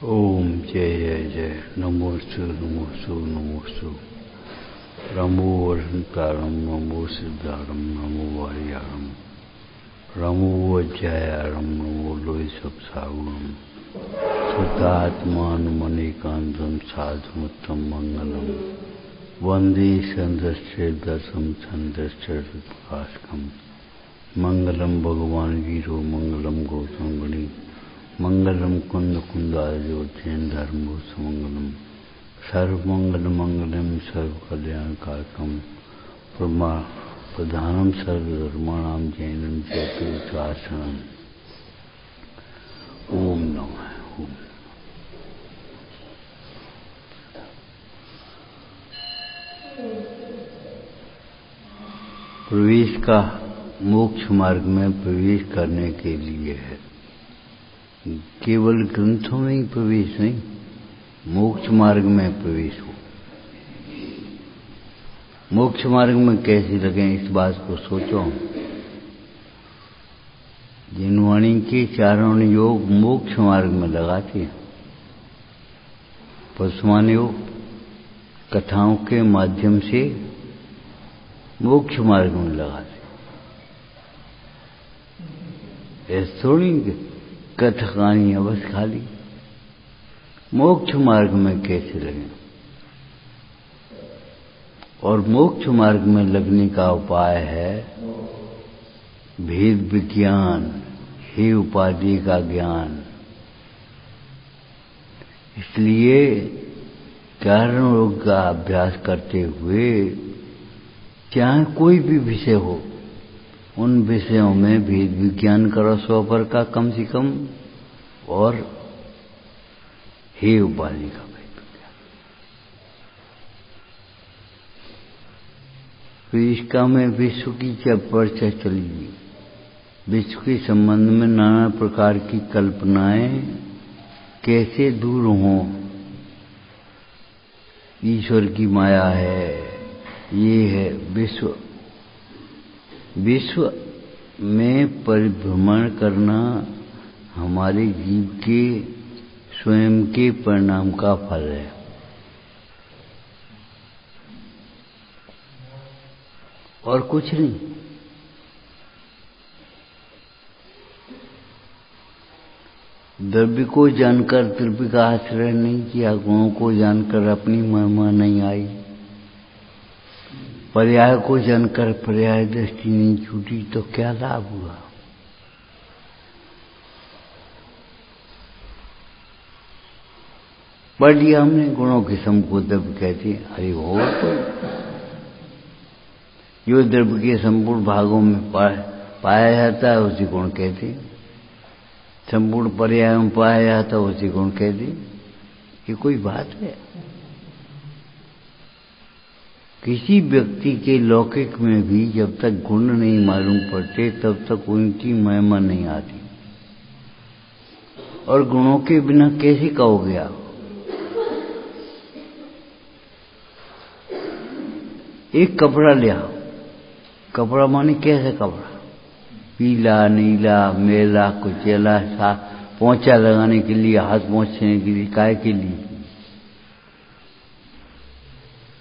ओम जय जय जय नमोस्तु नमोस्तु नमोस्तु। नमो वसंतारम नमो सिद्धारम नमो वारियारम नमो वज्रायारम नमो लोहि सप्सागुणम शुद्धात्मानुमनिकांतम साधुमुत्तम मंगलम वंदे संदस्य दशम संदस्य प्रकाशकम मंगलम भगवान वीरो मंगलम गौतम गणी मंगलम कुंद कुंदायोधन धर्मो सुमंगलम सर्वमंगल मंगलम सर्व कल्याण कारकम प्रधानम सर्वधर्माणाम जैनम चतुर्थासनम। ओम नमः ओम। प्रवेश का मोक्ष मार्ग में प्रवेश करने के लिए है। केवल ग्रंथों में ही प्रवेश नहीं, मोक्ष मार्ग में प्रवेश हो। मोक्ष मार्ग में कैसे लगे इस बात को सोचो। जिनवाणी के चारण योग मोक्ष मार्ग में लगाते हैं। पशुमान योग कथाओं के माध्यम से मोक्ष मार्ग में लगाते। ऐसे थोड़ी कथा कहानियां बस खाली। मोक्ष मार्ग में कैसे लगे। और मोक्ष मार्ग में लगने का उपाय है भेद विज्ञान, हे उपाधि का ज्ञान। इसलिए कारण योग का अभ्यास करते हुए चाहे कोई भी विषय हो, उन विषयों में भेद विज्ञान करो 100 का कम से कम, और हे उपाधि का भेद विज्ञान। तो इसका में विश्व की चर्चा चली। विश्व के संबंध में नाना प्रकार की कल्पनाएं कैसे दूर हों। ईश्वर की माया है, ये है विश्व। विश्व में परिभ्रमण करना हमारे जीव के स्वयं के परिणाम का फल है। और कुछ नहीं। द्रव्य को जानकर द्रव्य का आश्रय नहीं किया, गुणों को जानकर अपनी महिमा नहीं आई, पर्याय को जानकर पर्याय दृष्टि नहीं छूटी, तो क्या लाभ हुआ। पढ़ लिया हमने गुणों के सम को द्रव्य कहते हैं। अरे हो तो जो द्रव्य के संपूर्ण भागों में पाया जाता है उसी गुण कहते हैं। संपूर्ण पर्याय में पाया जाता है उसी गुण कहते हैं। ये कोई बात है। किसी व्यक्ति के लौकिक में भी जब तक गुण नहीं मालूम पड़ते तब तक उनकी महिमा नहीं आती। और गुणों के बिना कैसे कहोगे आप। एक कपड़ा ले आओ। कपड़ा माने कैसे कपड़ा, पीला नीला मेला कुचेला सा, पोंछा लगाने के लिए, हाथ पोंछने के लिए, काय के लिए,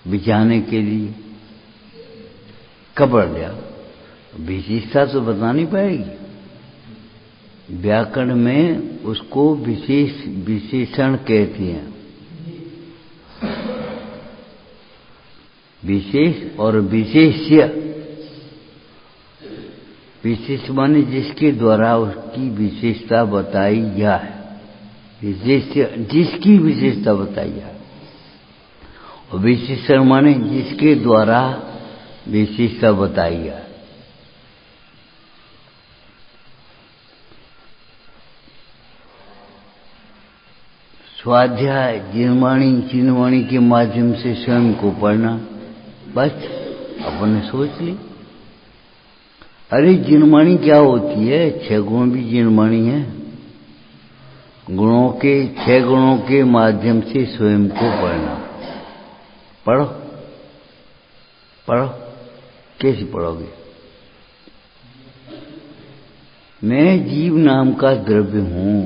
बिछाने के लिए कपड़ा ले आओ। विशेषता तो बतानी पड़ेगी। व्याकरण में उसको विशेषण कहते हैं। विशेष और विशेष्य। विशेष माने जिसके द्वारा उसकी विशेषता बताई जाए। विशेष्य जिसकी विशेषता बताई जाए। और विशेषण माने जिसके द्वारा विशेषता बताई जाए। स्वाध्याय जिनवाणी चिन्हवाणी के माध्यम से स्वयं को पढ़ना, बस अपने सोच ली। अरे जिनवाणी क्या होती है। 6 गुण भी जिनवाणी है। गुणों के 6 गुणों के माध्यम से स्वयं को पढ़ना। पढ़ो पढ़ो। कैसे पढ़ोगे। मैं जीव नाम का द्रव्य हूं।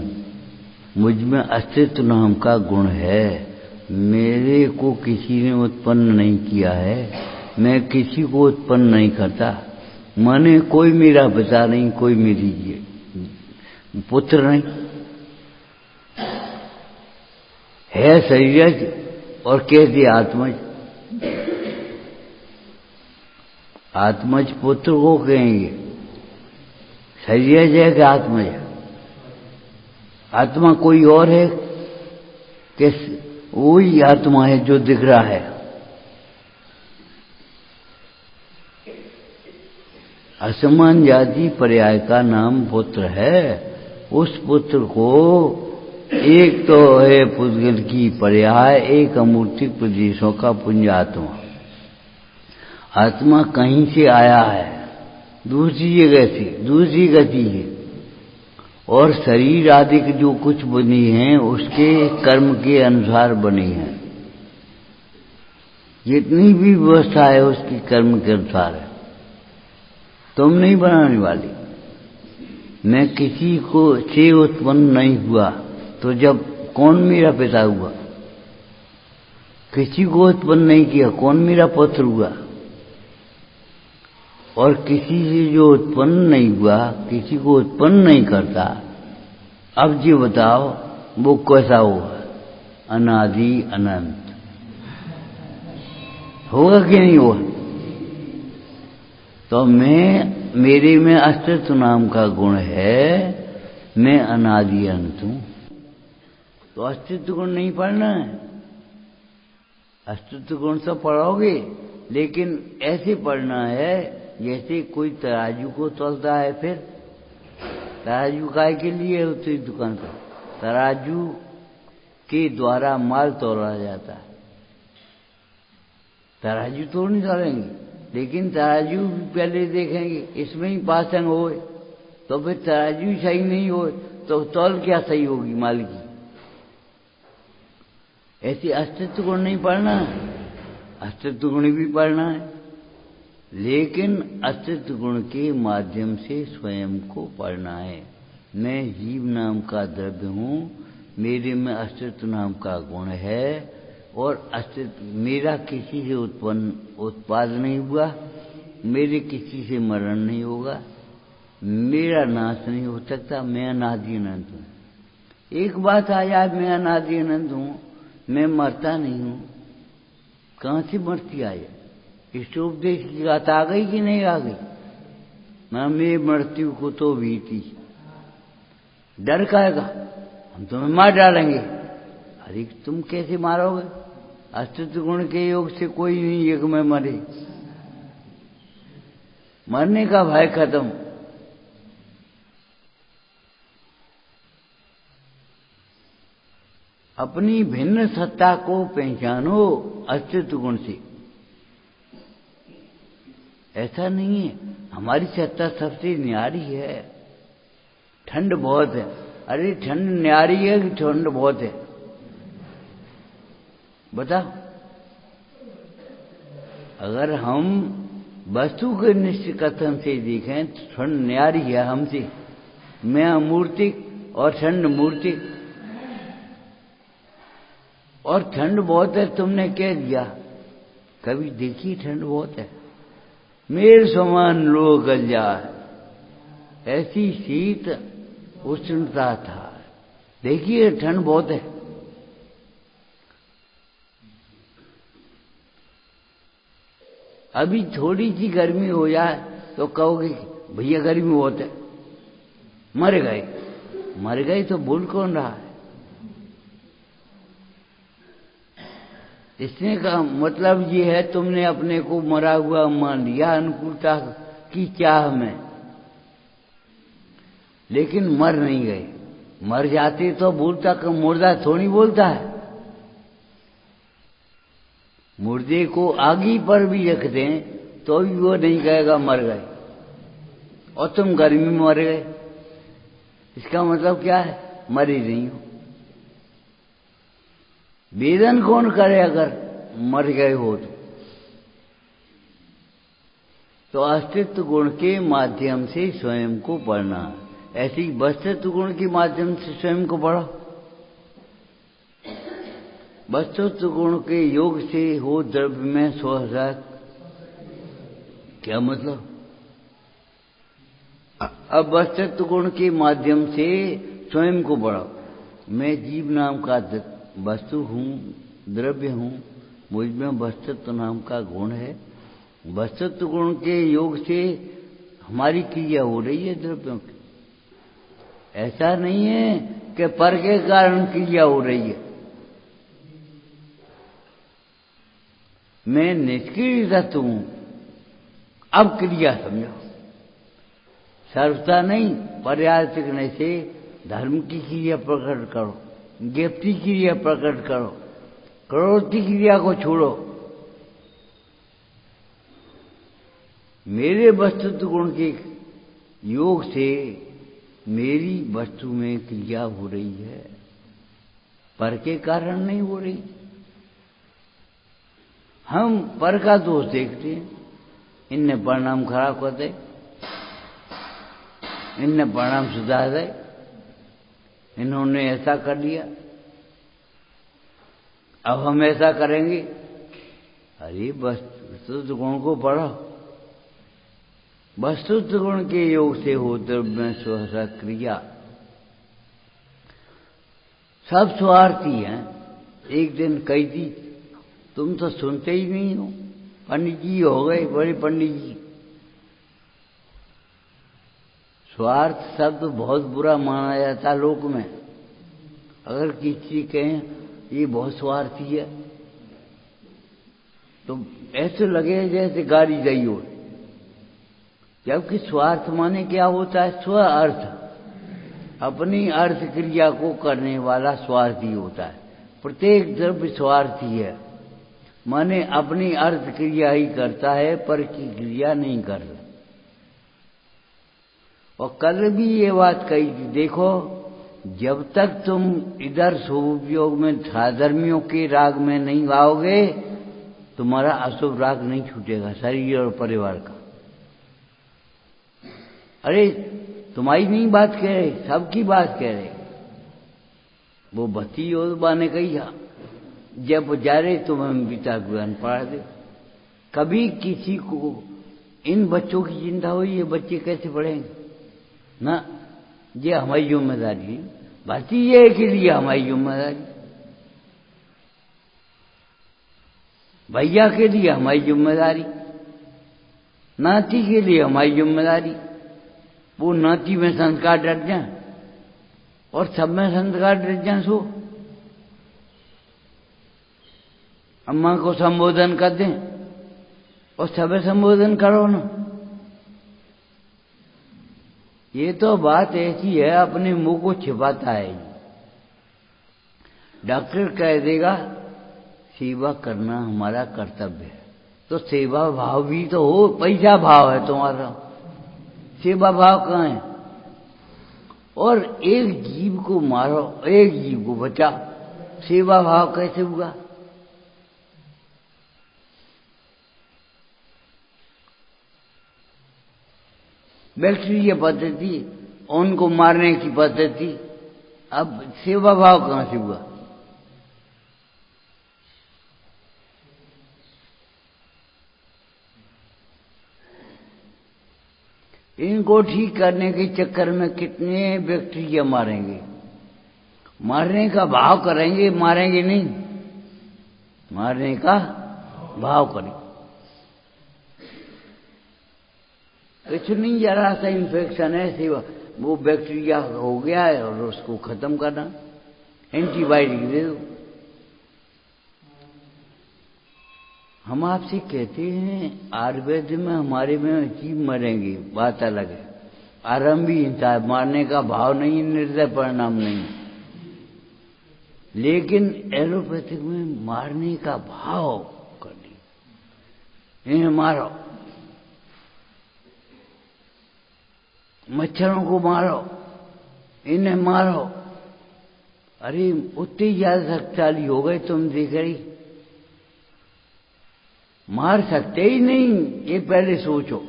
मुझ में अस्तित्व नाम का गुण है। मेरे को किसी ने उत्पन्न नहीं किया है, मैं किसी को उत्पन्न नहीं करता। माने कोई मेरा पिता नहीं, कोई मेरी पुत्र नहीं है। शरीरज और कैसे आत्मज, आत्मज पुत्र को कहेंगे, शरीरज है कि आत्मज? आत्मा कोई और है कि वही आत्मा है जो दिख रहा है? असमान जाति पर्याय का नाम पुत्र है। उस पुत्र को एक तो है पुद्गल की पर्याय, एक अमूर्तिक प्रदेशों का पुंजात्मा। आत्मा कहीं से आया है, दूसरी जगह से, दूसरी गति है। और शरीर आदि की जो कुछ बनी है उसके कर्म के अनुसार बनी है। जितनी भी व्यवस्था है उसकी कर्म के अनुसार है। तुम नहीं बनाने वाली। मैं किसी को से उत्पन्न नहीं हुआ, तो जब कौन मेरा पिता हुआ? किसी को उत्पन्न नहीं किया, कौन मेरा पुत्र हुआ? और किसी से जो उत्पन्न नहीं हुआ, किसी को उत्पन्न नहीं करता, अब जी बताओ वो कैसा होगा? अनादि अनंत होगा कि नहीं होगा? तो मेरे में अस्तित्व नाम का गुण है, मैं अनादि अनंत हूं। तो अस्तित्व गुण नहीं पढ़ना है। अस्तित्व गुण तो पढ़ोगे, लेकिन ऐसे पढ़ना है जैसे कोई तराजू को तौलता है। फिर तराजू काय के लिए होती है दुकान पर? तराजू के द्वारा माल तोला जाता है। तराजू तो नहीं तोलेंगे, लेकिन तराजू भी पहले देखेंगे इसमें ही पासंग हो, तो फिर तराजू सही नहीं हो तो तौल क्या सही होगी माल की? ऐसे अस्तित्व गुण नहीं पढ़ना है, अस्तित्व गुण भी पढ़ना है, लेकिन अस्तित्व गुण के माध्यम से स्वयं को पढ़ना है। मैं जीव नाम का द्रव्य हूं, मेरे में अस्तित्व नाम का गुण है, और अस्तित्व मेरा किसी से उत्पाद नहीं हुआ, मेरे किसी से मरण नहीं होगा, मेरा नाश नहीं हो सकता। मैं अनादि अनंत हूं। एक बात आ जाए, मैं अनादि अनंत हूं, मैं मरता नहीं हूं, कहां से मरती आ जाए? इस उपदेश की बात आ गई कि नहीं आ गई? मैं मृत्यु को तो भीती, डर खाएगा, हम तुम्हें मार डालेंगे। अरे तुम कैसे मारोगे? अस्तित्व गुण के योग से कोई नहीं है कि मैं मरे। मरने का भय खत्म। अपनी भिन्न सत्ता को पहचानो अस्तित्व गुण से। ऐसा नहीं है हमारी सत्ता सबसे न्यारी है। ठंड बहुत है, अरे ठंड न्यारी है कि ठंड बहुत है? बताओ। अगर हम वस्तु के निश्चित कथन से देखें तो ठंड न्यारी है हमसे। मैं अमूर्तिक और ठंड मूर्तिक, और ठंड बहुत है तुमने कह दिया। कभी देखी ठंड बहुत है? मेरे समान लोग गल जाए, ऐसी शीत उष्णता था। देखिए ठंड बहुत है। अभी थोड़ी सी गर्मी हो जाए तो कहोगे भैया गर्मी बहुत है, मर गए। मर गए तो बोल कौन रहा है? इसने का मतलब ये है तुमने अपने को मरा हुआ मान लिया अनुकूलता की चाह में, लेकिन मर नहीं गए। मर जाते तो बोलता कि मुर्दा थोड़ी बोलता है। मुर्दे को आगी पर भी रख दें तो भी वो नहीं कहेगा मर गए, और तुम गर्मी में मर गए। इसका मतलब क्या है? मरे नहीं हो। वेदन कौन करे अगर मर गए हो तो अस्तित्व गुण के माध्यम से स्वयं को पढ़ना। ऐसी वस्तुत्व गुण के माध्यम से स्वयं को पढ़ो। वस्तुत्व गुण के योग से हो द्रव्य में स्वहर्षात। क्या मतलब? अब वस्तुत्व गुण के माध्यम से स्वयं को बढ़ाओ। मैं जीव नाम का वस्तु हूँ, द्रव्य हूँ, मुझ में वस्तुत्व नाम का गुण है। वस्तुत्व गुण के योग से हमारी क्रिया हो रही है द्रव्यों की। ऐसा नहीं है कि पर के कारण क्रिया हो रही है। मैं निष्क्रिय तत्व हूं। अब क्रिया समझो, सर्वथा नहीं, पर्यायिकने से धर्म की क्रिया प्रकट करो, ज्ञप्ति क्रिया प्रकट करो, करोति क्रिया को छोड़ो। मेरे वस्तुत्व गुण के योग से मेरी वस्तु में क्रिया हो रही है, पर के कारण नहीं हो रही। हम पर का दोष देखते हैं, इनने परिणाम खराब कर दे, इनने परिणाम सुधार दे, इन्होंने ऐसा कर लिया, अब हम ऐसा करेंगे। अरे वस्तुत्व गुण को पढ़ो। वस्तुत्व गुण के योग से हो द्रव्य स्वहर्षा क्रिया। सब स्वार्थी हैं। एक दिन कही थी, तुम तो सुनते ही नहीं हो। पंडित जी हो गए, बड़े पंडित जी। स्वार्थ शब्द बहुत बुरा माना जाता लोक में। अगर किसी कहें ये बहुत स्वार्थी है, तो ऐसे लगे जैसे गाली गई हो। जबकि स्वार्थ माने क्या होता है? स्व अर्थ, अपनी अर्थ क्रिया को करने वाला स्वार्थी होता है। प्रत्येक द्रव्य स्वार्थी है, माने अपनी अर्थ क्रिया ही करता है, पर की क्रिया नहीं कर रहा। और कल भी ये बात कही थी, देखो जब तक तुम इधर शुभयोग में साधर्मियों के राग में नहीं आओगे, तुम्हारा अशुभ राग नहीं छूटेगा शरीर और परिवार का। अरे तुम्हारी नहीं बात कह रहे, सबकी बात कह रहे। वो भती योद्धा ने कही, जब जा रहे तुम्हें पिता ज्ञान पढ़ा दे। कभी किसी को इन बच्चों की चिंता हुई ये बच्चे कैसे पढ़ेंगे? ना, ये हमारी जिम्मेदारी है। भतीजे के लिए हमारी जिम्मेदारी, भैया के लिए हमारी जिम्मेदारी, नाती के लिए हमारी जिम्मेदारी। वो नाती में संस्कार डट जाए और सब में संस्कार डट जाए। सो अम्मा को संबोधन कर दें और सब संबोधन करो ना। ये तो बात ऐसी है, अपने मुंह को छिपाता है। डॉक्टर कह देगा सेवा करना हमारा कर्तव्य है, तो सेवा भाव भी तो हो। पैसा भाव है तुम्हारा, सेवा भाव कहाँ है? और एक जीव को मारो, एक जीव को बचाओ, सेवा भाव कैसे हुआ? बैक्टीरिया पद्धति, उनको मारने की पद्धति, अब सेवा भाव कहां से हुआ? इनको ठीक करने के चक्कर में कितने बैक्टीरिया मारेंगे। मारने का भाव करेंगे, मारेंगे नहीं, मारने का भाव करेंगे। कुछ नहीं, जरा सा इन्फेक्शन है, सेवा वो बैक्टीरिया हो गया है और उसको खत्म करना, एंटीबायोटिक दे दो। हम आपसे कहते हैं आयुर्वेद में हमारे में जीव मरेंगे, बात अलग है। आरंभ भी हिंसा है, मारने का भाव नहीं, निर्दय परिणाम नहीं। लेकिन एलोपैथिक में मारने का भाव कर दी, इन्हें मारो, मच्छरों को मारो, इन्हें मारो। अरे उतनी ज्यादा शक्तिशाली हो गए, तुम देख रही, मार सकते ही नहीं, ये पहले सोचो।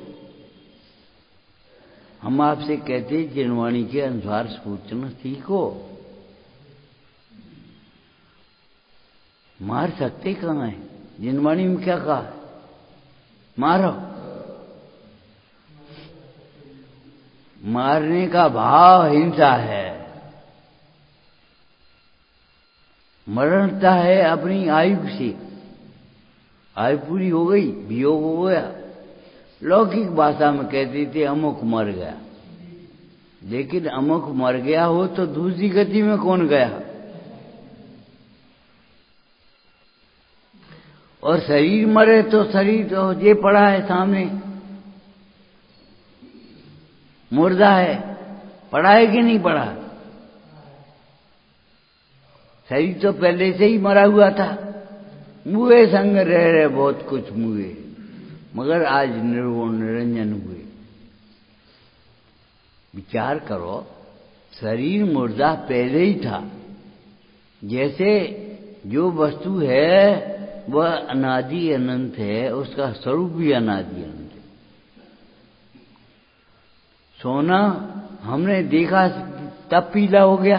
हम आपसे कहते जिनवाणी के अनुसार सोचना सीखो। मार सकते कहाँ है? जिनवाणी में क्या कहा? मारो। मारने का भाव हिंसा है। मरता है अपनी आयु से। आयु पूरी हो गई, वियोग हो गया। लौकिक भाषा में कहते थे अमुक मर गया, लेकिन अमुक मर गया हो तो दूसरी गति में कौन गया? और शरीर मरे तो शरीर तो ये पड़ा है सामने, मुर्दा है, पड़ा है कि नहीं पड़ा? शरीर तो पहले से ही मरा हुआ था। मुए संग रह रहे बहुत कुछ मुए, मगर आज निर्गुण निरंजन हुए। विचार करो, शरीर मुर्दा पहले ही था। जैसे जो वस्तु है वह अनादि अनंत है, उसका स्वरूप भी अनादि अनंत है। सोना हमने देखा तब पीला हो गया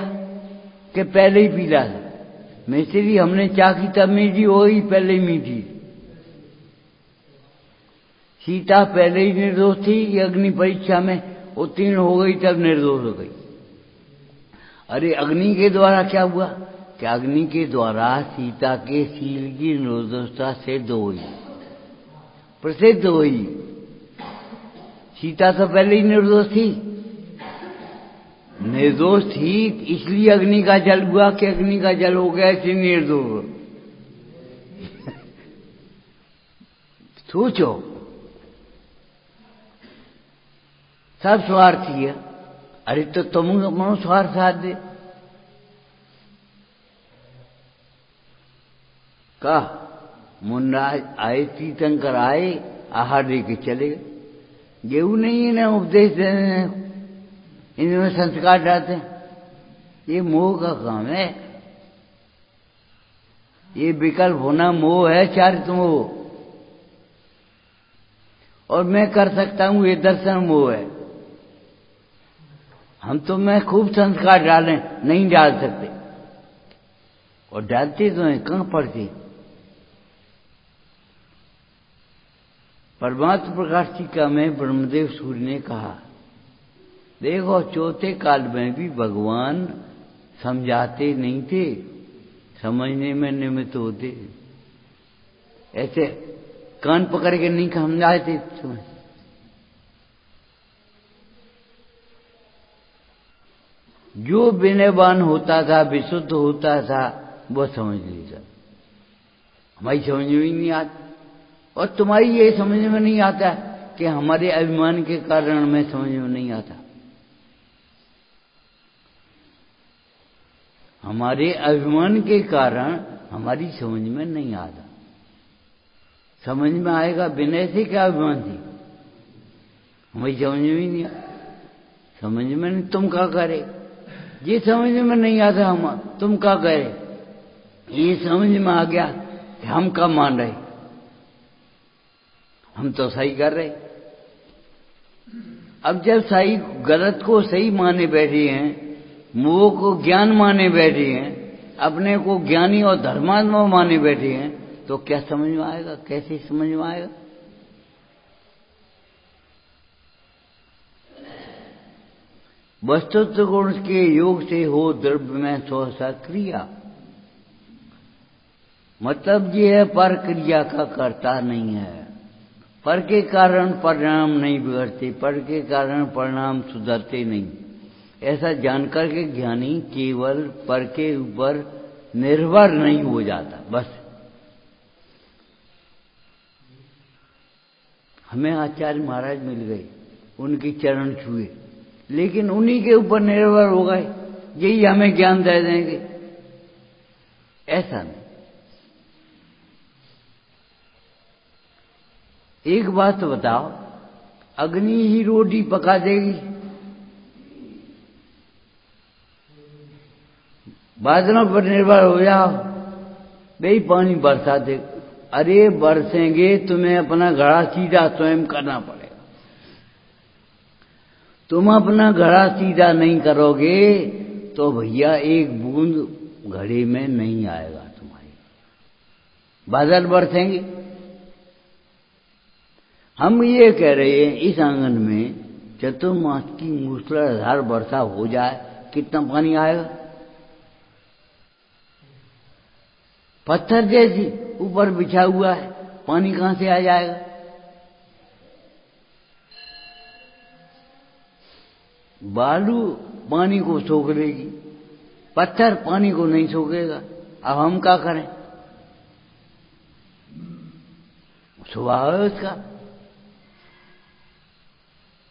कि पहले ही पीला था? मिश्री हमने चाखी तब मीठी हो गई, पहले ही मीठी। सीता पहले ही निर्दोष थी, अग्नि परीक्षा में उत्तीर्ण हो गई तब निर्दोष हो गई। अरे अग्नि के द्वारा क्या हुआ कि अग्नि के द्वारा सीता के शील की निर्दोषता सिद्ध हुई, प्रसिद्ध हुई। सीता तो पहले ही निर्दोष थी। निर्दोष थी इसलिए अग्नि का जल हुआ कि अग्नि का जल हो गया इसलिए निर्दोष। सोचो, सब स्वार्थी है। अरे तो तुम मनो स्वार्थ साध दे का? मुन्ना आए, तीर्थंकर आए, आहार दे के चले गए। गेहूं नहीं है ना उपदेश देने, इनमें संस्कार डालते हैं। ये मोह का काम है। ये विकल्प होना मोह है, चारित्र मोह। और मैं कर सकता हूं ये दर्शन मोह है। हम तो मैं खूब संस्कार डालें, नहीं डाल सकते। और डालते तो हैं, कहां पढ़ते? परमात्मा प्रकाश टीका में ब्रह्मदेव सूर्य ने कहा, देखो चौथे काल में भी भगवान समझाते नहीं थे, समझने में निमित्त होते। ऐसे कान पकड़ के नहीं समझाते समझ। जो विनयवान होता था, विशुद्ध होता था, वो समझ लेता। हमारी समझ में ही नहीं आता। और तुम्हारी ये समझ में नहीं आता कि हमारे अभिमान के कारण में समझ में नहीं आता। हमारे अभिमान के कारण हमारी समझ में नहीं आता। समझ में आएगा विनय से क्या अभिमान थी? हमारी समझ में ही नहीं आता। समझ में नहीं, तुम क्या करे? ये समझ में नहीं आता हम, तुम क्या करे? ये समझ में आ गया कि हम क्या मान रहे, हम तो सही कर रहे। अब जब सही गलत को सही माने बैठे हैं, मोह को ज्ञान माने बैठे हैं, अपने को ज्ञानी और धर्मात्मा माने बैठे हैं, तो क्या समझ में आएगा? कैसे समझ में आएगा? वस्तुत्व गुण के योग से हो द्रव्य में सहसा क्रिया। मतलब ये है पर क्रिया का कर्ता नहीं है। पर के कारण परिणाम नहीं बिगड़ते, पर के कारण परिणाम सुधरते नहीं। ऐसा जानकर के ज्ञानी केवल पर के ऊपर निर्भर नहीं हो जाता। बस हमें आचार्य महाराज मिल गए, उनके चरण छुए, लेकिन उन्हीं के ऊपर निर्भर हो गए, यही हमें ज्ञान दे देंगे, ऐसा नहीं। एक बात तो बताओ, अग्नि ही रोटी पका देगी? बादलों पर निर्भर हो जाओ, भाई पानी बरसा दे। अरे बरसेंगे, तुम्हें अपना घड़ा सीधा स्वयं करना पड़ेगा। तुम अपना घड़ा सीधा नहीं करोगे तो भैया एक बूंद घड़े में नहीं आएगा तुम्हारी। बादल बरसेंगे। हम ये कह रहे हैं इस आंगन में चतुर्मास की मूसलाधार वर्षा हो जाए, कितना पानी आएगा? पत्थर जैसी ऊपर बिछा हुआ है, पानी कहां से आ जाएगा? बालू पानी को सोख लेगी, पत्थर पानी को नहीं सोखेगा। अब हम क्या करें? स्वभाव है उसका।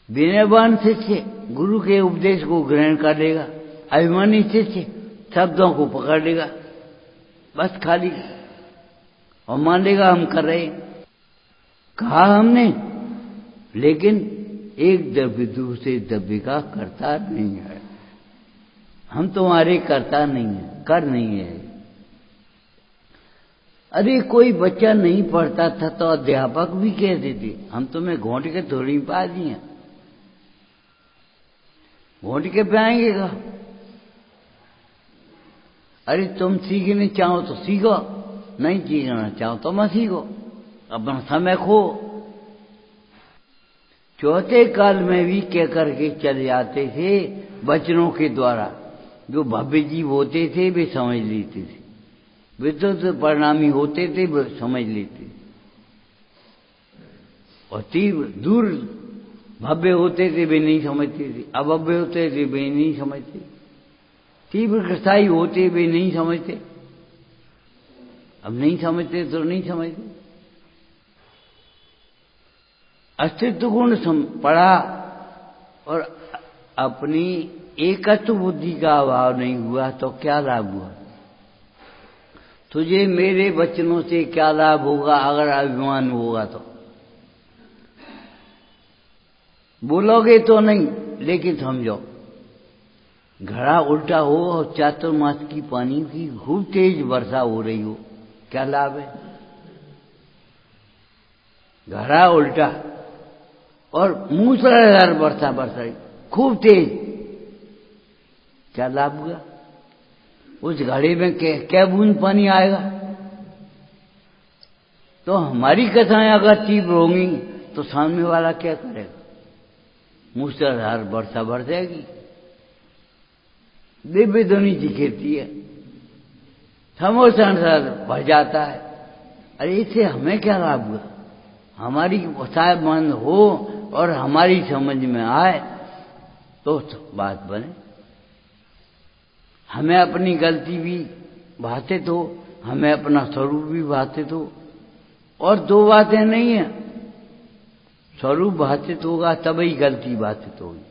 विनयवान शिष्य गुरु के उपदेश को ग्रहण कर लेगा, अभिमानी शिष्य शब्दों को पकड़ लेगा, बस खाली, और मान लेगा हम कर रहे हैं। कहा हमने, लेकिन एक द्रव्य दूसरे द्रव्य का करता नहीं है। हम तुम्हारे करता नहीं है, कर नहीं है। अरे कोई बच्चा नहीं पढ़ता था तो अध्यापक भी कहते थे हम तुम्हें घोंट के थोड़ी पा दिए, घोंट के पाएंगे का? अरे तुम सीखने चाहो तो सीखो, नहीं सीखना चाहो तो मत सीखो, अपना समय खो। चौथे काल में भी कह करके चले जाते थे वचनों के द्वारा। जो भव्य जीव होते थे वे समझ लेते थे, विद्युत परिणामी होते थे वे समझ लेते, और तीव्र दूर भव्य होते थे वे नहीं समझते थे, अभव्य होते थे वे नहीं समझते, तीव्र कृषाई होते वे नहीं समझते। अब नहीं समझते तो नहीं समझते। अस्तित्व गुण पढ़ा और अपनी एकत्व बुद्धि का अभाव नहीं हुआ तो क्या लाभ हुआ? तुझे मेरे वचनों से क्या लाभ होगा अगर अभिमान होगा तो? बोलोगे तो नहीं, लेकिन समझो, घड़ा उल्टा हो और चातुर्मास की पानी की खूब तेज वर्षा हो रही हो, क्या लाभ है? घड़ा उल्टा और मूसलाधार वर्षा बरस रही खूब तेज, क्या लाभ हुआ? उस घड़े में क्या बूंद पानी आएगा? तो हमारी कथाएं अगर तीव्र होंगी तो सामने वाला क्या करेगा? मूसलाधार वर्षा बरसेगी, दिव्य ध्वनि दिखेती है, समोसा भर जाता है। अरे इससे हमें क्या लाभ हुआ? हमारी शायद मन हो और हमारी समझ में आए तो बात बने। हमें अपनी गलती भी भाषित हो, हमें अपना स्वरूप भी भाषित हो, और दो बातें नहीं है। स्वरूप भाषित होगा तभी गलती भाषित होगी।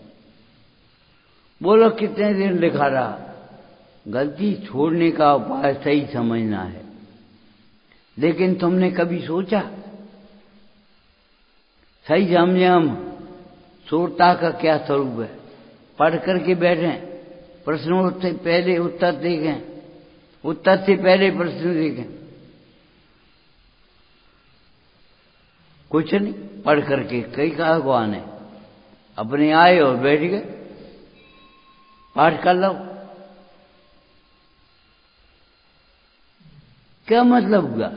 बोलो कितने दिन लिखा रहा, गलती छोड़ने का उपाय सही समझना है, लेकिन तुमने कभी सोचा? सही समझे हम श्रोता का क्या स्वरूप है? पढ़ करके बैठे, प्रश्नों से पहले उत्तर देखें, उत्तर से पहले प्रश्न देखें, कुछ नहीं, पढ़ करके कई कहा को आने, अपने आए और बैठ गए, पाठ कर लो। क्या मतलब हुआ?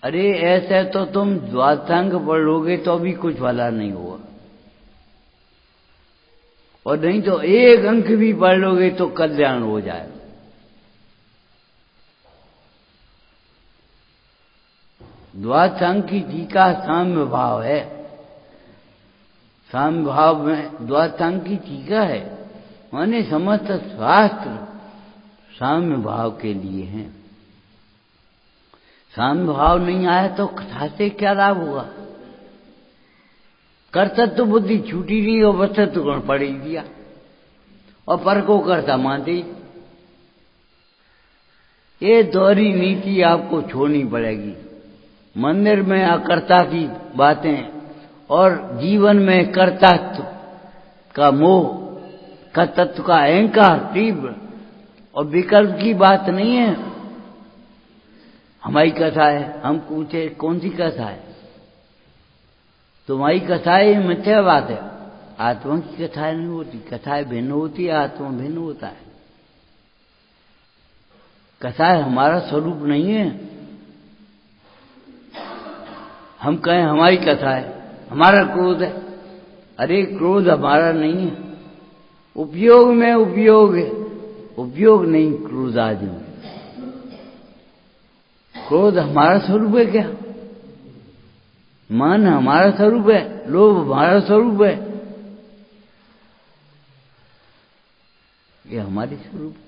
अरे ऐसे तो तुम द्वादशांग पढ़ोगे तो भी कुछ भला नहीं हुआ, और नहीं तो एक अंक भी पढ़ लोगे तो कल्याण हो जाए। द्वादशांग की टीका साम्य भाव है, साम्य भाव में द्वादशांग की टीका है, माने समस्त शास्त्र साम्य भाव के लिए हैं। साम्य भाव नहीं आया तो कथा से क्या लाभ होगा? कर्तृत्व बुद्धि छूटी नहीं और वस्तुत्व गुण पढ़ ही दिया, और पर को कर्ता मानते ही। ये दोहरी नीति आपको छोड़नी पड़ेगी। मंदिर में अकर्ता की बातें और जीवन में कर्तृत्व का मोह, कर्तृत्व का अहंकार तीव्र और विकल्प की बात नहीं है। हमारी कथा है, हम पूछे कौन सी कथा है? तुम्हारी कथाएं मिथ्या बात है। आत्मा की कथाएं नहीं होती, कथाएं भिन्न होती है, आत्मा भिन्न होता है। कथाएं हमारा स्वरूप नहीं है। हम कहें हमारी कथा है, हमारा क्रोध है। अरे क्रोध हमारा नहीं है, उपयोग में उपयोग है, उपयोग नहीं क्रोध आदमी। क्रोध हमारा स्वरूप है क्या? मान हमारा स्वरूप है, लोभ हमारा स्वरूप है, ये हमारी स्वरूप है।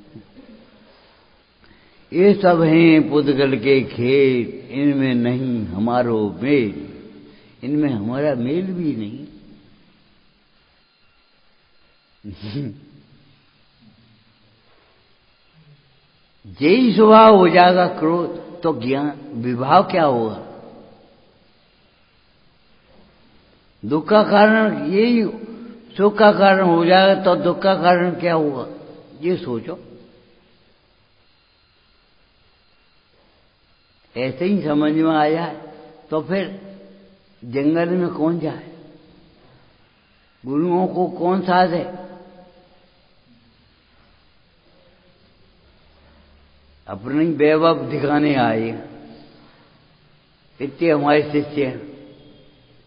ये सब हैं पुद्गल के खेत, इनमें नहीं हमारो मेल, इनमें हमारा मेल भी नहीं। यही स्वभाव हो जाएगा क्रोध, तो ज्ञान विभाव क्या होगा? दुख का कारण यही सुख का कारण हो जाएगा, तो दुख का कारण क्या होगा? ये सोचो। ऐसे ही समझ में आ जाए तो फिर जंगल में कौन जाए, गुरुओं को कौन साथ है? अपने ही वैभव दिखाने आए। इतने हमारे शिष्य हैं,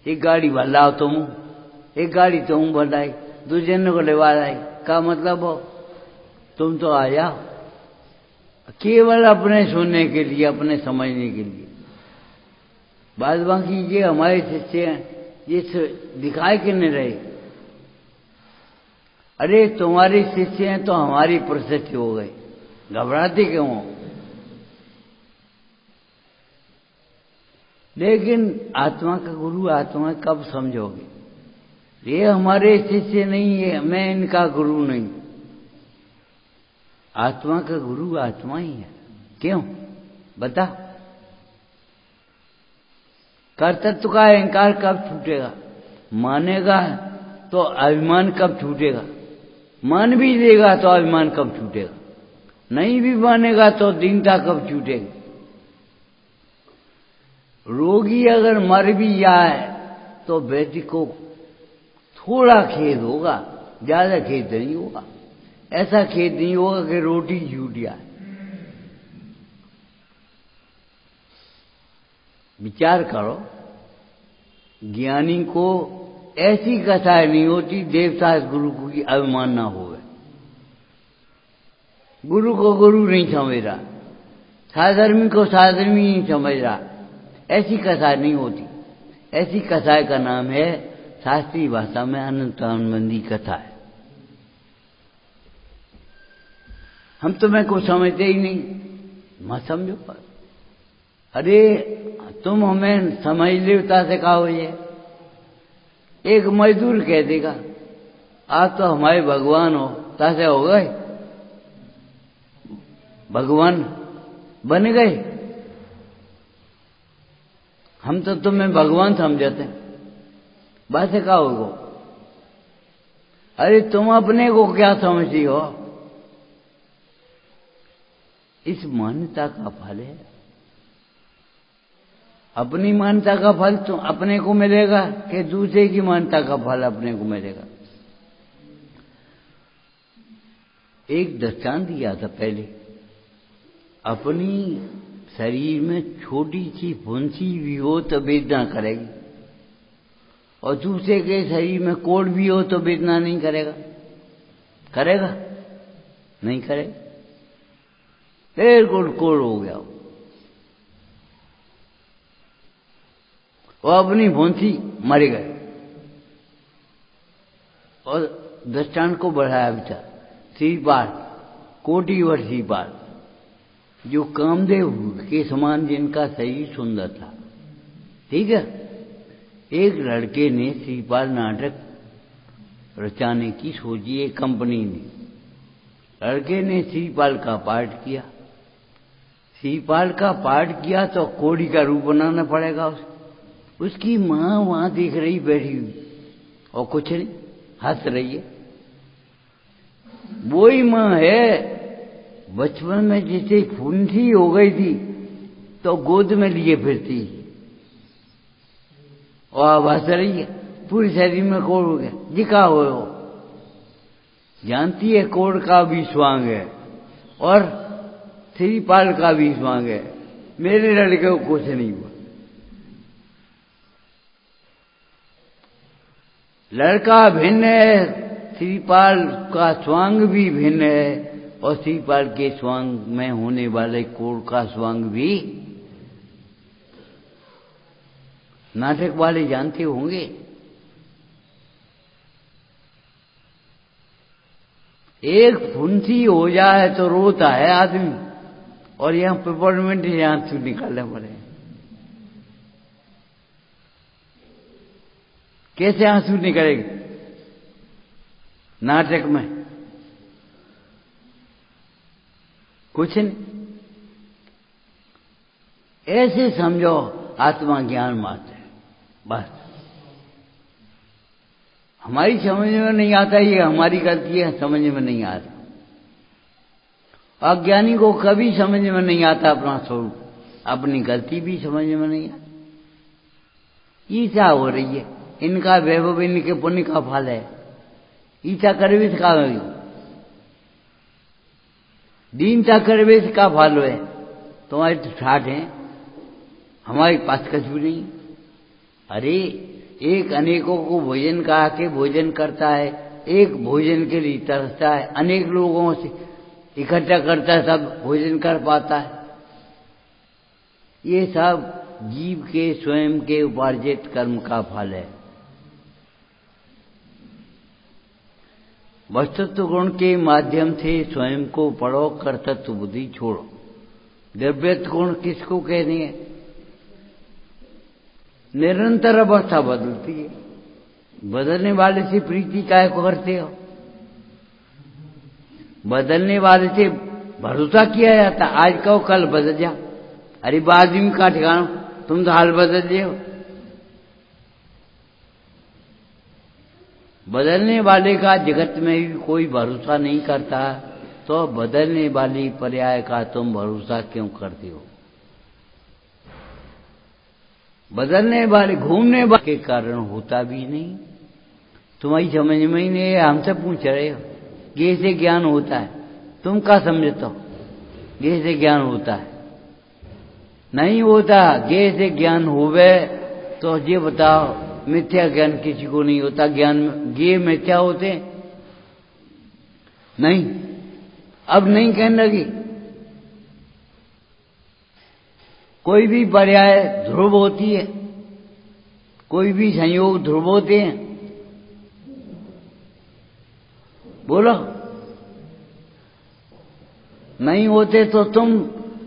एक गाड़ी भर लाओ तुम, एक गाड़ी तुम भरलाई, दूसरे को लेवा लाई, का मतलब हो तुम तो आ जाओ, केवल अपने सुनने के लिए, अपने समझने के लिए। बाद बाकी ये हमारे शिष्य हैं, ये दिखाए कि नहीं रहे। अरे तुम्हारे शिष्य हैं तो हमारी प्रसिद्धि हो गई, घबराते क्यों हो? लेकिन आत्मा का गुरु आत्मा कब समझोगे? ये हमारे शिष्य नहीं है, मैं इनका गुरु नहीं। आत्मा का गुरु आत्मा ही है। क्यों बता? कर्तृत्व का अहंकार कब छूटेगा? मानेगा तो अभिमान कब छूटेगा? मान भी देगा तो अभिमान कब छूटेगा? नहीं भी मानेगा तो दीनता कब छूटेगी? रोगी अगर मर भी जाए तो व्यक्ति को थोड़ा खेद होगा, ज्यादा खेद नहीं होगा। ऐसा खेद नहीं होगा कि रोटी छूट जाए। विचार करो, ज्ञानी को ऐसी कथाएं नहीं होती देवता गुरु की अवमानना होवे। गुरु को गुरु नहीं समझ रहा, साधर्मी को साधर्मी नहीं समझ रहा, ऐसी कथा नहीं होती। ऐसी कथा का नाम है शास्त्रीय भाषा में अनंतानंदी कथा है। हम तुम्हें कुछ समझते ही नहीं, मत समझो। अरे तुम हमें समझ लेता से कहा हो। ये एक मजदूर कह देगा आप तो हमारे भगवान हो, तासे हो गए भगवान बन गए। हम तो तुम्हें भगवान समझते हैं, बात है। कहा होगा अरे तुम अपने को क्या समझती हो? इस मान्यता का फल है। अपनी मान्यता का फल तो अपने को मिलेगा कि दूसरे की मान्यता का फल अपने को मिलेगा? एक दृष्टांत दिया था पहले। अपनी शरीर में छोटी सी फुंसी भी हो तो वेदना करेगी, और दूसरे के शरीर में कोड़ भी हो तो वेदना नहीं करेगा? करेगा? नहीं करेगा। बिल्कुल कोड़ हो गया वो अपनी फुंसी मर गए। और दृष्टांत को बढ़ाया भी था। श्रीपाल, कोटिवर श्रीपाल, जो कामदेव के समान जिनका शरीर सुंदर था, ठीक है। एक लड़के ने श्रीपाल नाटक रचाने की सोची, एक कंपनी ने। लड़के ने श्रीपाल का पाठ किया। श्रीपाल का पाठ किया तो कोड़ी का रूप बनाना पड़ेगा उसकी माँ वहां देख रही बैठी हुई, और कुछ नहीं, हंस रही है। वही माँ है बचपन में जैसे फुंसी हो गई थी तो गोद में लिए फिरती, और अब हंस रही है। पूरी शरीर में कोड़ हो गया। जी का हो जानती है, कोड़ का भी स्वांग है और श्रीपाल का भी स्वांग है। मेरे लड़के को कुछ नहीं हुआ। लड़का भिन्न है, श्रीपाल का स्वांग भी भिन्न है, और श्रीपाल के स्वांग में होने वाले कोढ़ का स्वांग भी। नाटक वाले जानते होंगे, एक फुंसी हो जाए तो रोता है आदमी, और यहां पेपरमेंट से आंसू निकालने पड़े। कैसे आंसू निकलेंगे नाटक में? कुछ नहीं। ऐसे समझो आत्मा ज्ञान मात्र है, बस। हमारी समझ में नहीं आता, ये हमारी गलती है, समझ में नहीं आता। अज्ञानी को कभी समझ में नहीं आता अपना स्वरूप, अपनी गलती भी समझ में नहीं आती। ईर्ष्या हो रही है, इनका वैभव इनके पुण्य का फल है। ईर्ष्या करवे का, दीनता करवे का फल है। तुम्हारे तो 60 हैं, हमारे पास कुछ भी नहीं। अरे एक अनेकों को भोजन कहा के भोजन करता है, एक भोजन के लिए तरसता है, अनेक लोगों से इकट्ठा करता है, तब भोजन कर पाता है। ये सब जीव के स्वयं के उपार्जित कर्म का फल है। वस्तुत्व गुण के माध्यम से स्वयं को पढ़ो, कर्तृत्व बुद्धि छोड़ो। द्रव्यत्व गुण किसको कहते हैं? निरंतर अवस्था बदलती है, बदलने वाले से प्रीति काहे को करते हो? बदलने वाले से भरोसा किया जाता, आज कहो कल बदल जा। अरे बाद में का ठिकाना, तुम तो हाल बदल दिए हो। बदलने वाले का जगत में भी कोई भरोसा नहीं करता, तो बदलने वाली पर्याय का तुम भरोसा क्यों करते हो? बदलने वाले घूमने वाले के कारण होता भी नहीं। तुम्हारी समझ में ही नहीं है, हमसे पूछ रहे हो ये से ज्ञान होता है। तुम क्या समझते हो ये से ज्ञान होता है? नहीं होता। ये से ज्ञान होवे तो ये बताओ, मिथ्या ज्ञान किसी को नहीं होता। ज्ञान ये मिथ्या होते नहीं, अब नहीं कहने लगी। कोई भी पर्याय ध्रुव होती है, कोई भी संयोग ध्रुव होते हैं। बोलो नहीं होते तो तुम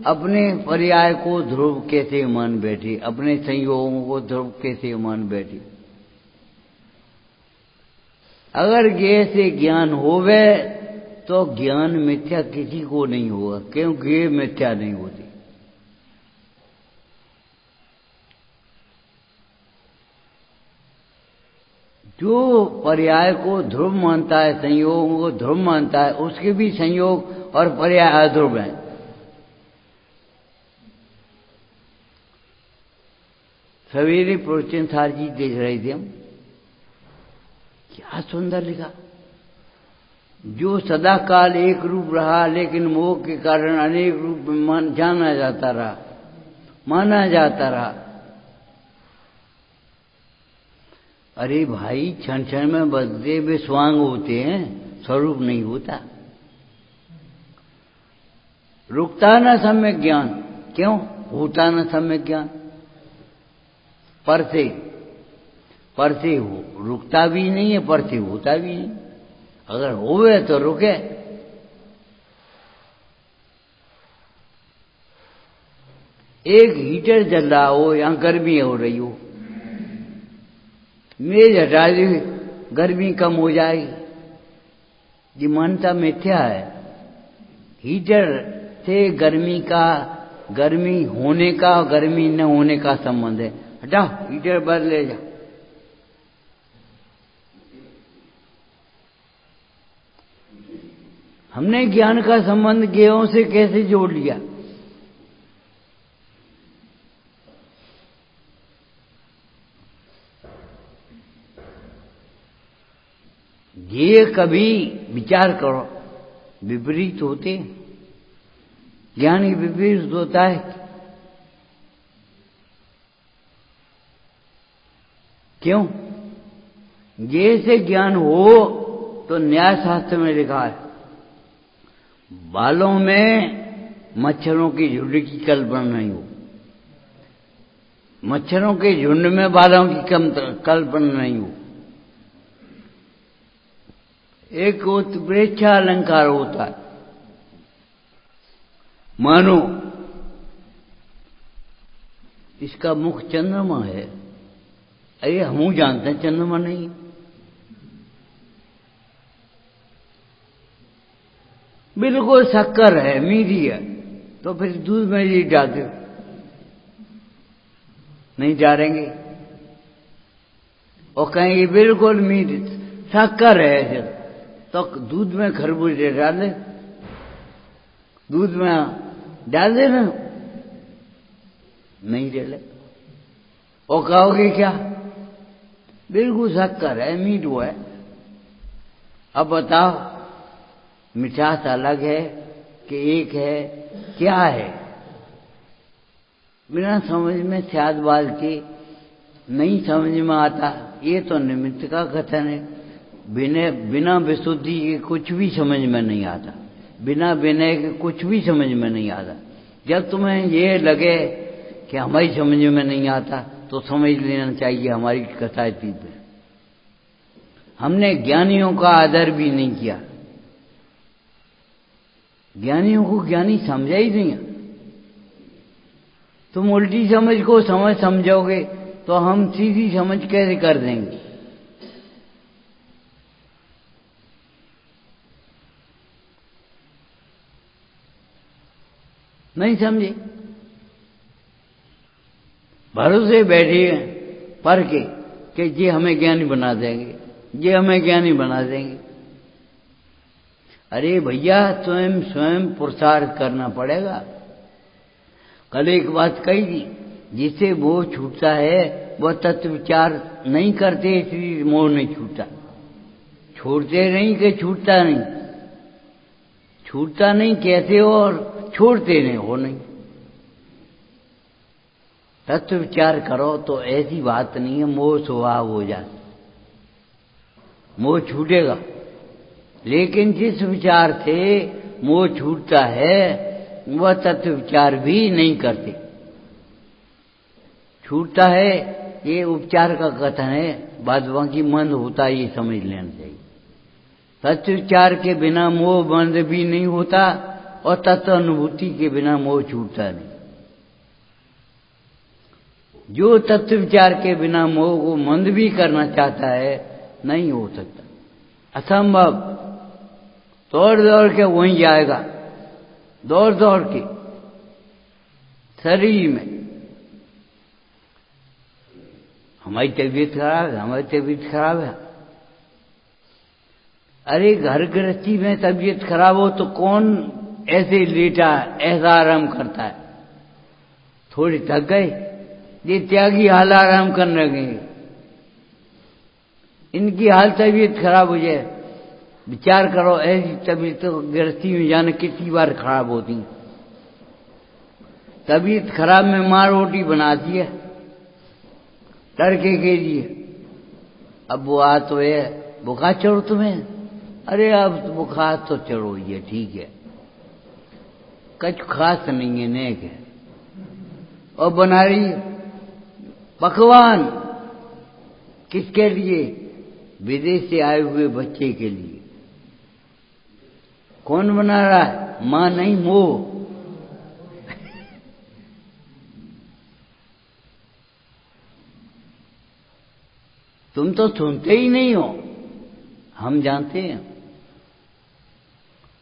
अपने पर्याय को ध्रुव कैसे मान बैठे, अपने संयोगों को ध्रुव कैसे मान बैठे? अगर ये से ज्ञान होवे तो ज्ञान मिथ्या किसी को नहीं होगा, क्योंकि ये मिथ्या नहीं होती। जो पर्याय को ध्रुव मानता है, संयोगों को ध्रुव मानता है, उसके भी संयोग और पर्याय अध्रुव हैं। सवेरे प्रोचन सार जी देख रहे थे हम, क्या सुंदर लिखा। जो सदा काल एक रूप रहा, लेकिन मोह के कारण अनेक रूप में जाना जाता रहा, माना जाता रहा। अरे भाई, क्षण क्षण में बदले हुए स्वांग होते हैं, स्वरूप नहीं होता। रुकता न सम्यक ज्ञान, क्यों होता न सम्यक ज्ञान? पर से हो, रुकता भी नहीं है, पर से होता भी नहीं। अगर होवे तो रुके। एक हीटर जल रहा हो, यहां गर्मी हो रही हो, मेज हटा दी, गर्मी कम हो जाएगी। ये मान्यता मिथ्या है। हीटर से गर्मी होने का और गर्मी न होने का संबंध है। हटाओ हीटर, बदल ले जा। हमने ज्ञान का संबंध ज्ञेयों से कैसे जोड़ लिया? ये कभी विचार करो, विपरीत होते। ज्ञान ही विपरीत होता है। क्यों? ये से ज्ञान हो तो न्याय शास्त्र में लिखा है, बालों में मच्छरों की झुंड की कल्पना नहीं हो, मच्छरों के झुंड में बालों की कल्पना नहीं हो। एक उत्प्रेक्षा अलंकार होता है, मानो इसका मुख चंद्रमा है, अरे हम जानते हैं चंद्रमा नहीं, बिल्कुल शक्कर है, मीठी है, तो फिर दूध में ये डालते हो, नहीं डालेंगे। और कहेंगे बिल्कुल मीठी शक्कर है ऐसे, तो दूध में खरबूजे डाल दे, दूध में डाल देना, नहीं डाले। और कहोगे क्या, बिल्कुल शक्कर है, मीठ है। अब बताओ मिठास अलग है कि एक है, क्या है? बिना समझ में स्याद बाल के नहीं समझ में आता। ये तो निमित्त का कथन है, बिना विशुद्धि के कुछ भी समझ में नहीं आता, बिना विनय के कुछ भी समझ में नहीं आता। जब तुम्हें ये लगे कि हमारी समझ में नहीं आता तो समझ लेना चाहिए हमारी कथा तीत है। हमने ज्ञानियों का आदर भी नहीं किया, ज्ञानियों को ज्ञानी समझा ही नहीं। तुम उल्टी समझ को समझ समझोगे तो हम सीधी समझ कैसे कर देंगे? नहीं समझे, भरोसे बैठे हैं पर के ये हमें ज्ञानी बना देंगे, ये हमें ज्ञानी बना देंगे। अरे भैया स्वयं पुरुषार्थ करना पड़ेगा। कल एक बात कही थी, जिससे मोह छूटता है वह तत्व विचार नहीं करते, इसलिए मोह नहीं छूटता। छोड़ते नहीं कि छूटता नहीं, छूटता नहीं कहते हो और छोड़ते नहीं हो नहीं। तत्व विचार करो तो ऐसी बात नहीं है मोह स्वभाव हो जाता, मोह छूटेगा। लेकिन जिस विचार से मोह छूटता है वह तत्व विचार भी नहीं करते। छूटता है ये उपचार का कथन है, बाद बाकी मंद होता है, ये समझ लेना चाहिए। तत्व विचार के बिना मोह बंद भी नहीं होता और तत्व अनुभूति के बिना मोह छूटता नहीं। जो तत्व विचार के बिना मोह को मंद भी करना चाहता है नहीं हो सकता, असंभव। दौड़ दौड़ के वहीं जाएगा, दौड़ दौड़ के शरीर में। हमारी तबीयत खराब है, हमारी तबीयत खराब है। अरे घर गृहस्थी में तबीयत खराब हो तो कौन ऐसे लेटा ऐसा आराम करता है? थोड़ी थक गए, ये त्यागी हाल आराम करने लगे। इनकी हाल तबीयत खराब हो जाए, विचार करो ऐसी तबीयत तो गृहस्थी में जाने कितनी बार खराब होती। तबीयत खराब में माँ रोटी बनाती है तड़के के लिए। अब वो आ तो है, बुखार चढ़ो तुम्हें, अरे अब बुखार तो चढ़ो, ये ठीक है, कुछ खास नहीं है, नेक है। और बना रही पकवान किसके लिए? विदेश से आए हुए बच्चे के लिए। कौन बना रहा है? मां नहीं, मोह। तुम तो सुनते ही नहीं हो, हम जानते हैं।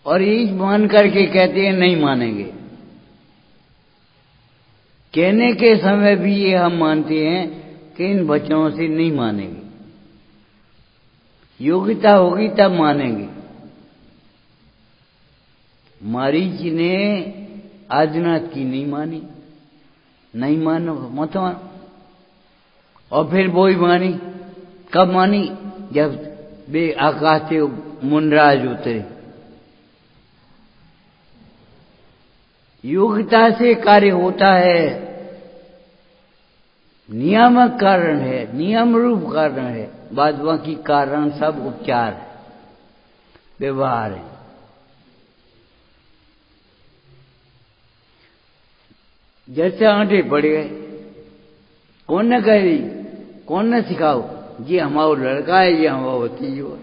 और यही मान करके कहते हैं नहीं मानेंगे। कहने के समय भी ये हम मानते हैं कि इन वचनों से नहीं मानेंगे, योग्यता होगी तब मानेंगे। मरीज ने आदिनाथ की नहीं मानी, नहीं मानो मत मानो। और फिर वो ही मानी, कब मानी? जब वे आकाश से मुनराज उतरे। योग्यता से कार्य होता है, नियामक कारण है, नियम रूप कारण है। बाद बाकी कारण सब उपचार है, व्यवहार है। जैसे आंटे पड़ गए, कौन न कह रही, कौन न सिखाओ, ये हमारा लड़का है, ये हमारा भतीजो है।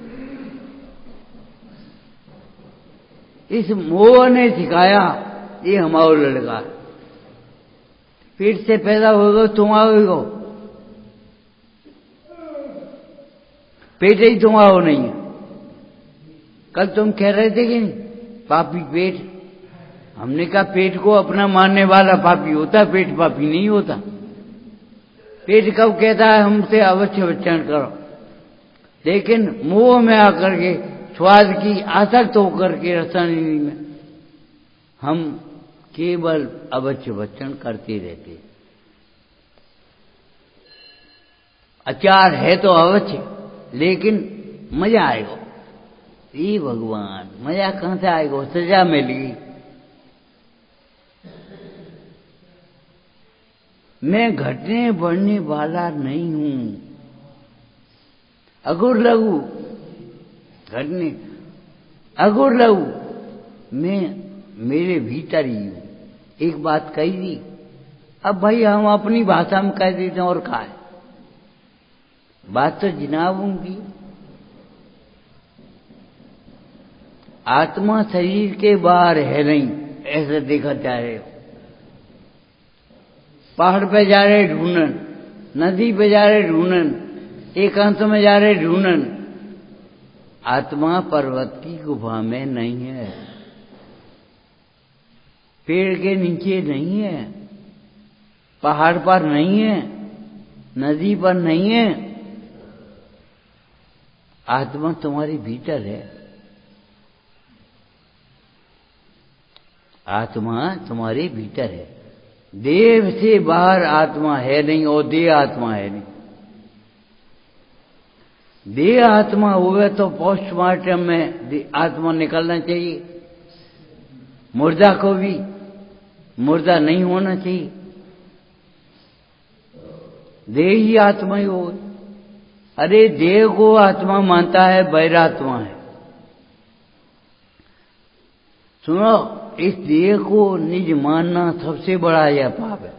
इस मोह ने सिखाया ये हमारा लड़का है। पेट से पैदा होगा तुम आओगे, पेट ही तुम्हारा नहीं है। कल तुम कह रहे थे कि नहीं, पापी पेट। हमने कहा पेट को अपना मानने वाला पापी होता, पेट पापी नहीं होता। पेट कब कहता है हमसे अवश्य भक्षण करो, लेकिन मोह में आकर के, स्वाद की आसक्त होकर के रसायनी में हम केवल अवश्य भक्षण करते रहते। अचार है तो अवश्य, लेकिन मजा आएगा। ये भगवान मजा कहां से आएगा, सजा मिलेगी। मैं घटने बढ़ने वाला नहीं हूं। अगुर लघु घटने, अगुर लघु मैं मेरे भीतर ही हूं। एक बात कही थी, अब भाई हम अपनी भाषा में कह देते हैं और कहा है, बात तो जनाब उनकी। आत्मा शरीर के बाहर है नहीं, ऐसा देखा जा रहे हो। पहाड़ पे जा रहे ढूंढन, नदी पे जा रहे ढूंढन, एकांत में जा रहे ढूंढन। आत्मा पर्वत की गुफा में नहीं है, पेड़ के नीचे नहीं है, पहाड़ पर नहीं है, नदी पर नहीं है। आत्मा तुम्हारे भीतर है। आत्मा तुम्हारे भीतर है। देह से बाहर आत्मा है नहीं, और देह आत्मा है नहीं। देह आत्मा हुए तो पोस्टमार्टम में आत्मा निकलना चाहिए। मुर्दा को भी मुर्दा नहीं होना चाहिए, देह ही आत्मा ही हो। अरे देह को आत्मा मानता है, बैरात्मा है। सुनो, इस देह को निज मानना सबसे बड़ा यह पाप है।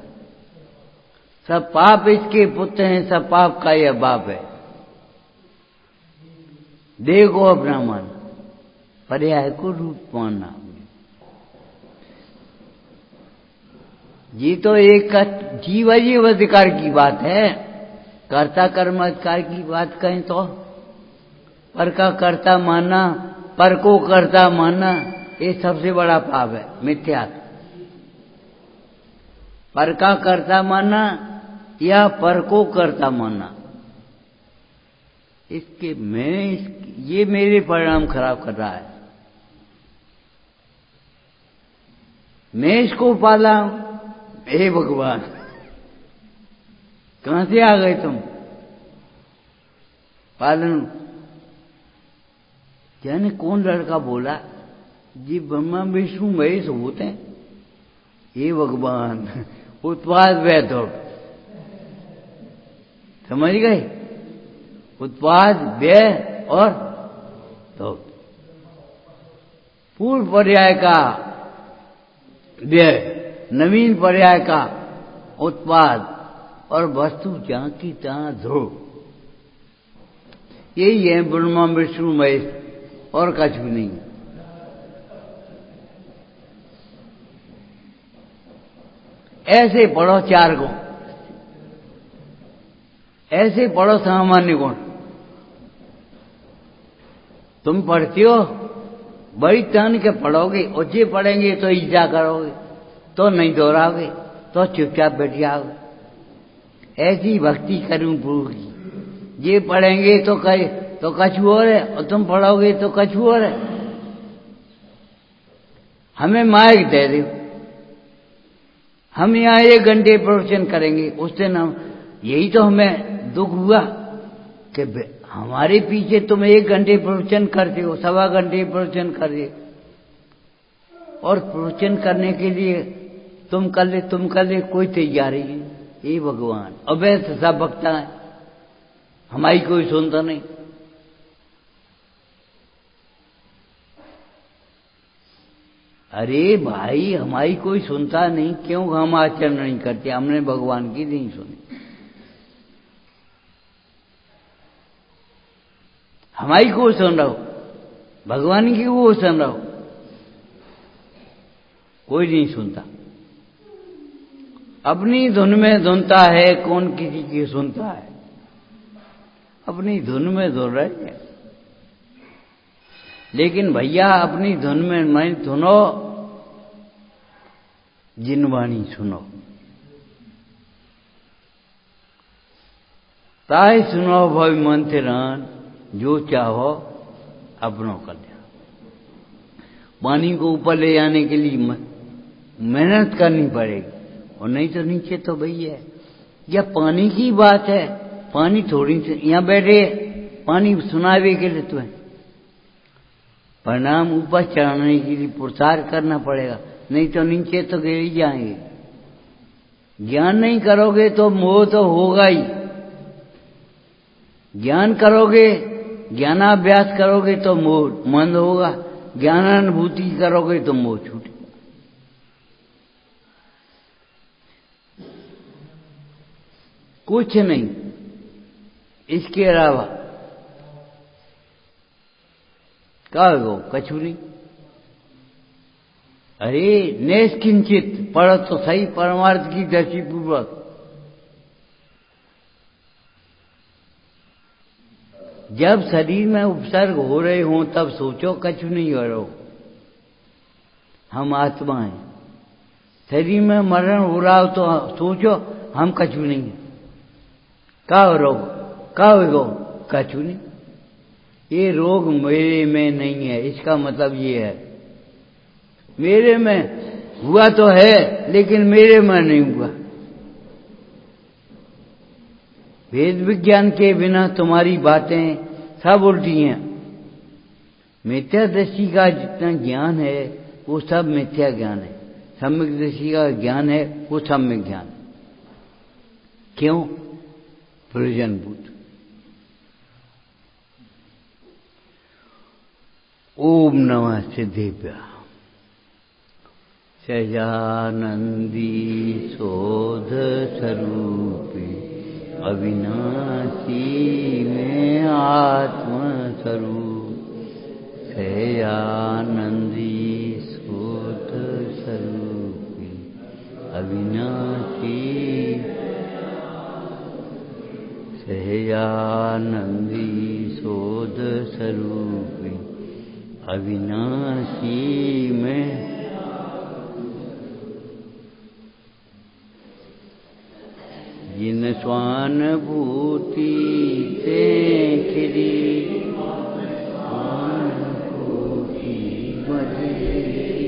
सब पाप इसके पुत्र हैं, सब पाप का यह बाप है। देह को अपना मानना, पर्याय को रूप मानना। ये तो एक जीव अधिकार की बात है। कर्ता कर्म अधिकार की बात कहें तो पर का कर्ता मानना, पर को कर्ता मानना, ये सबसे बड़ा पाप है, मिथ्या। पर का कर्ता मानना या पर को कर्ता मानना, इसके ये मेरे परिणाम खराब कर रहा है। मैं इसको पाला हूं। हे भगवान, कहां से आ गए तुम? पालन जाने कौन लड़का बोला, जी ब्रह्मा विष्णु महेश होते हैं। हे भगवान, उत्पाद व्यय दौड़, समझ गए? उत्पाद व्यय और दौड़, पूर्व पर्याय का व्यय, नवीन पर्याय का उत्पाद, और वस्तु जहां की तहां ध्रुव। यही है ब्रह्मा विष्णु महेश, और कुछ भी नहीं। ऐसे पढ़ो चार गुण, ऐसे पढ़ो सामान्य गुण। तुम पढ़ती हो बड़ी तान के पढ़ोगे, ऊंचे पढ़ेंगे तो ईजा करोगे, तो नहीं दोहराओगे, तो चुपचाप बैठ जाओगे। ऐसी भक्ति करूं प्रभु की। ये पढ़ेंगे तो कछु और है, और तुम पढ़ोगे तो कछु और है। हमें माइक दे दो, हम यहाँ 1 घंटे प्रवचन करेंगे। उस दिन हम, यही तो हमें दुख हुआ कि हमारे पीछे तुम 1 घंटे प्रवचन करते हो, 1.25 घंटे प्रवचन कर रहे, और प्रवचन करने के लिए तुम कर ले कोई तैयार ही नहीं। ये भगवान अवैध सब बकता है, हमारी कोई सुनता नहीं। अरे भाई हमारी कोई सुनता नहीं, क्यों हम आचरण नहीं करते? हमने भगवान की नहीं सुनी, हमारी को सुन रहा हो, भगवान की वो सुन रहा हो, कोई नहीं सुनता। अपनी धुन में धुनता है, कौन किसी की सुनता है? अपनी धुन में धुन रहे हैं। लेकिन भैया अपनी धुन में मैं धुनो, जिनवाणी सुनो, ताई सुनो भव मंथरान, जो चाहो अपनों कल्याण। पानी को ऊपर ले जाने के लिए मेहनत करनी पड़ेगी, और नहीं तो नीचे तो भैया यह पानी की बात है। पानी थोड़ी सी यहां बैठे, पानी सुनावे के लिए तुम्हें परिणाम ऊपर चढ़ाने के लिए पुरुषार्थ करना पड़ेगा, नहीं तो नीचे तो गिर ही जाएंगे। ज्ञान नहीं करोगे तो मोह तो होगा ही। ज्ञान करोगे, ज्ञानाभ्यास करोगे तो मोह मंद होगा, ज्ञानानुभूति करोगे तो मोह छूटेगा। कुछ नहीं इसके अलावा कहो कछु नहीं। अरे निष्किंचित पढ़ो तो सही, परमार्थ की दृष्टि पूर्वक। जब शरीर में उपसर्ग हो रहे हों तब सोचो कछु नहीं हो रहा। हम आत्मा हैं, शरीर में मरण हो रहा हो तो सोचो हम कछु नहीं है। का रोग का हो कछु नहीं। ये रोग मेरे में नहीं है, इसका मतलब ये है मेरे में हुआ तो है लेकिन मेरे में नहीं हुआ। वेद विज्ञान के बिना तुम्हारी बातें सब उल्टी हैं। मिथ्या दृष्टि का जितना ज्ञान है वो सब मिथ्या ज्ञान है, सम्यक दृष्टि का ज्ञान है वो सम्यक ज्ञान। क्यों? प्रयोजनभूत। ओम नमः सिद्धेभ्यः। सहजानंदी शोध स्वरूपे अविनाशी में आत्म स्वरूप। सहजानंदी शोध स्वरूपे अविनाशी। सहजानंदी शोध स्वरूपे अविनाशी में जिन स्वानुभूति ते खिरी स्वानुभूति मधुरी।